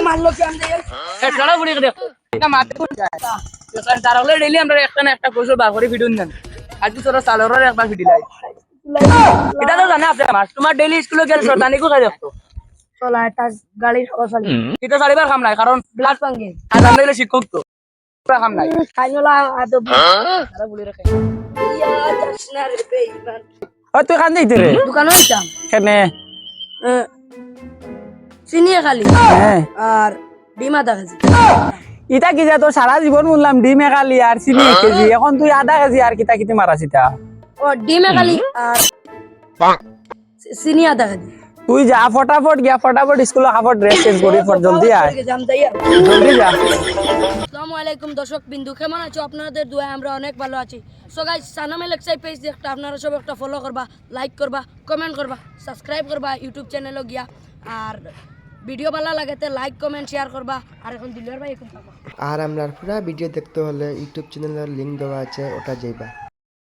মারলো কি আমরা এটাড়া বুড়ি দেখ না মাতে কোন যায় কারণ তার হলে ডেইলি আমরা একটা না একটা কোর্স বার করে ভিডিও নেন আজ তোরা সালোর একবার ভিডিও লাই এটা তো জানে আপনি মাস তোমার ডেইলি স্কুলে গেল শতানি কো খাই দেখতো চলা একটা গাড়ির অবসান এটা সারিবার কাম নাই কারণ ব্লাড পাঙ্গে আজ আমরা হইলে শিক্ষক তো পুরা কাম নাই খাইলা আদব তারা বুড়ি রাখে ইয়া দর্শনা রে বেঈমান ও তুই কান যাইতে রে দোকানে যাম কেনে চিনিয়ে খালি হ্যাঁ আর ডিমা দেখাছি ইটা কি যা তোর সারা জীবন বললাম ডিম একালি আর চিনি 1 কেজি এখন তুই আধা কেজি আর কিতা কিতি মারাস ইটা ও ডিমে খালি আর চিনি আদা খালি তুই যা ফটাফট গিয়া ফটাফট স্কুলে খাবার ড্রেস চেঞ্জ করি ফট জলদি আয় যাম তাইয়া জলদি যা আসসালামু আলাইকুম দর্শক বিন্দু কেমন আছো আপনাদের দোয়ায় আমরা অনেক ভালো আছি সো গাইস সানাম এলেক্সাই পেজ একটা আপনারা সব একটা ফলো করবা লাইক করবা কমেন্ট করবা সাবস্ক্রাইব করবা ইউটিউব চ্যানেলে গিয়া আর ভিডিও ভালো লাগেতে লাইক কমেন্ট শেয়ার করবা আর এখন দিলের ভাই এখন আর আমরা পুরা ভিডিও দেখতে হলে ইউটিউব চ্যানেলের লিংক দেওয়া আছে ওটা যাইবা।